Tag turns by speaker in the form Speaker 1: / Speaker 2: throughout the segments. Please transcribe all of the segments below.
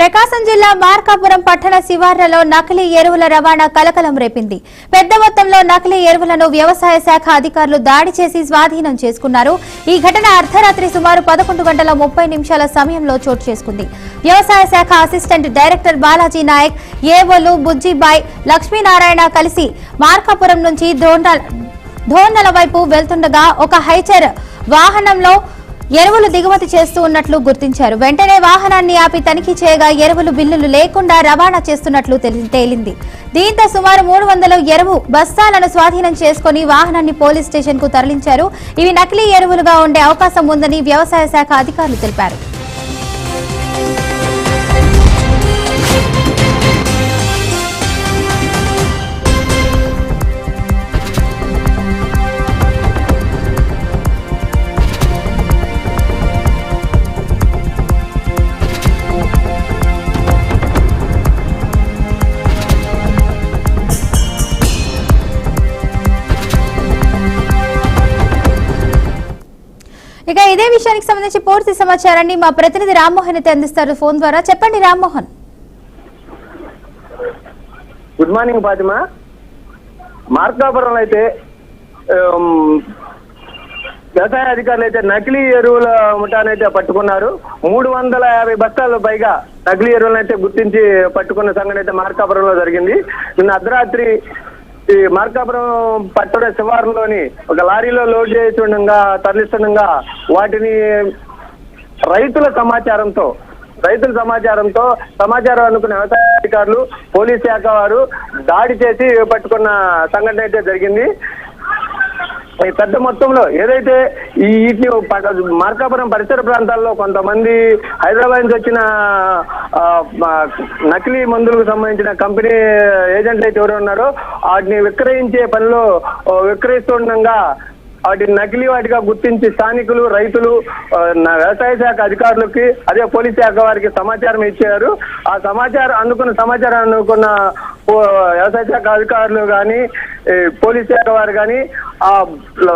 Speaker 1: ప్రకాశం జిల్లా మార్కాపురం పట్టణ శివార్లలో నకిలీ ఎరువుల రవాణా కలకలం రేపింది. పెద్ద మొత్తంలో నకిలీ ఎరువులను వ్యవసాయ శాఖ అధికారులు దాడి చేసి స్వాధీనం చేసుకున్నారు. ఈ ఘటన అర్ధరాత్రి సుమారు 11:30 సమయంలో చోటు చేసుకుంది. వ్యవసాయ శాఖ అసిస్టెంట్ డైరెక్టర్ బాలాజీ నాయక్, ఏవోలు బుజ్జిబాయ్, లక్ష్మీనారాయణ కలిసి మార్కాపురం నుంచి ధోందల వైపు వెళ్తుండగా ఒక హైచర్ వాహనంలో ఎరువులు దిగుమతి చేస్తూ ఉన్నట్లు గుర్తించారు. వెంటనే వాహనాన్ని ఆపి తనిఖీ చేయగా ఎరువులు బిల్లులు లేకుండా రవాణా చేస్తున్నట్లు తేలింది. దీంతో సుమారు 300 ఎరువు బస్తాలను స్వాధీనం చేసుకుని వాహనాన్ని పోలీస్ స్టేషన్ కు తరలించారు. ఇవి నకిలీ ఎరువులుగా ఉండే అవకాశం ఉందని వ్యవసాయ శాఖ అధికారులు తెలిపారు. ఇక ఇదే విషయానికి సంబంధించి పూర్తి సమాచారాన్ని మా ప్రతినిధి రామ్మోహన్ అయితే అందిస్తారు ఫోన్ ద్వారా. చెప్పండి రామ్మోహన్.
Speaker 2: Good morning Fatima. మార్కాపురంలో అయితే వ్యవసాయ అధికారులు అయితే నకిలీ ఎరువుల ముఠానైతే పట్టుకున్నారు. 350 బస్తాలు పైగా నకిలీ ఎరువులను అయితే గుర్తించి పట్టుకున్న సంఘటన అయితే మార్కాపురంలో జరిగింది. నిన్న అర్ధరాత్రి ఈ మార్కాపురం పట్టణ శివారులోని ఒక లారీలో లోడ్ చేస్తుండగా తరలిస్తుండగా వాటిని రైతుల సమాచారం అనుకున్న వ్యవసాయ అధికారులు, పోలీస్ శాఖ వారు దాడి చేసి పట్టుకున్న సంఘటన అయితే జరిగింది. ఈ పెద్ద మొత్తంలో ఏదైతే వీటిని మార్కాపురం పరిసర ప్రాంతాల్లో కొంతమంది హైదరాబాద్ నుంచి వచ్చిన నకిలీ మందులకు సంబంధించిన కంపెనీ ఏజెంట్లు అయితే ఎవరు ఉన్నారో వాటిని విక్రయించే పనిలో విక్రయిస్తుండగా వాటిని నకిలీ వాటిగా గుర్తించి స్థానికులు, రైతులు, వ్యవసాయ శాఖ అధికారులకి అదే పోలీస్ శాఖ వారికి సమాచారం ఇచ్చారు. ఆ సమాచారం అనుకున్న వ్యవసాయ శాఖ అధికారులు కానీ, పోలీస్ శాఖ వారు కానీ ఆ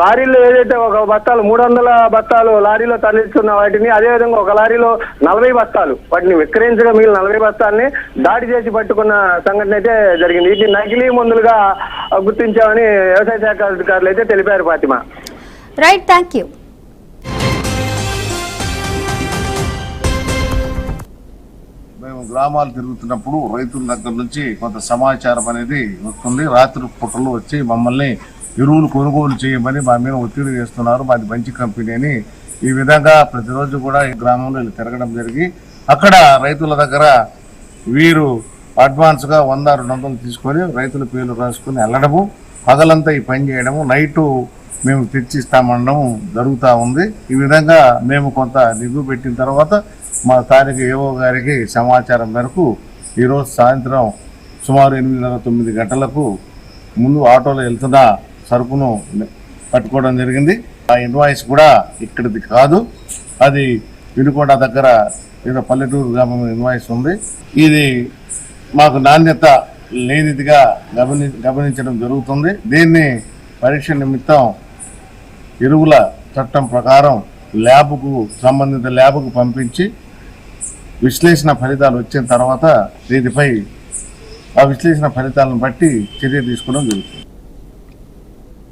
Speaker 2: లారీలో ఏదైతే ఒక బస్తాలు 300 బస్తాలు లారీలో తరలిస్తున్న వాటిని, అదేవిధంగా ఒక లారీలో 40 బస్తాలు వాటిని విక్రయించగా మిగిలిన 40 బస్తాలని దాడి చేసి పట్టుకున్న సంఘటన అయితే జరిగింది. వీటిని నకిలీ మందులుగా గుర్తించామని వ్యవసాయ శాఖ అధికారులు అయితే తెలిపారు. ఫాతిమా.
Speaker 1: Right, thank you.
Speaker 3: మేము గ్రామాలు తిరుగుతున్నప్పుడు రైతుల దగ్గర నుంచి కొంత సమాచారం అనేది వస్తుంది. రాత్రి పూటలు వచ్చి మమ్మల్ని ఎరువులు కొనుగోలు చేయమని మా మీద ఒత్తిడి చేస్తున్నారు. మాది మంచి కంపెనీ అని. ఈ విధంగా ప్రతిరోజు కూడా ఈ గ్రామంలో తిరగడం జరిగి అక్కడ రైతుల దగ్గర వీరు అడ్వాన్స్ గా 100-200 తీసుకొని రైతుల పేర్లు రాసుకుని వెళ్ళడము, పగలంతా ఈ పని చేయడము, నైటు మేము తెచ్చిస్తామనడం జరుగుతూ ఉంది. ఈ విధంగా మేము కొంత నిఘు పెట్టిన తర్వాత మా స్థానిక ఏవో గారికి సమాచారం మేరకు ఈరోజు సాయంత్రం సుమారు 8-9 గంటలకు ముందు ఆటోలో వెళ్తున్న సరుకును పట్టుకోవడం జరిగింది. ఆ ఇన్వాయిస్ కూడా ఇక్కడిది కాదు, అది వినుకొండ దగ్గర ఏదో పల్లెటూరు గ్రామం ఇన్వాయిస్ ఉంది. ఇది మాకు నాణ్యత లేనిదిగా గమనించడం జరుగుతుంది. దీన్ని పరీక్ష నిమిత్తం ఎరువుల చట్టం ప్రకారం సంబంధిత ల్యాబ్కు పంపించి విశ్లేషణ ఫలితాలు వచ్చిన తర్వాత దీనిపై ఆ విశ్లేషణ ఫలితాలను బట్టి చర్య తీసుకోవడం జరుగుతుంది.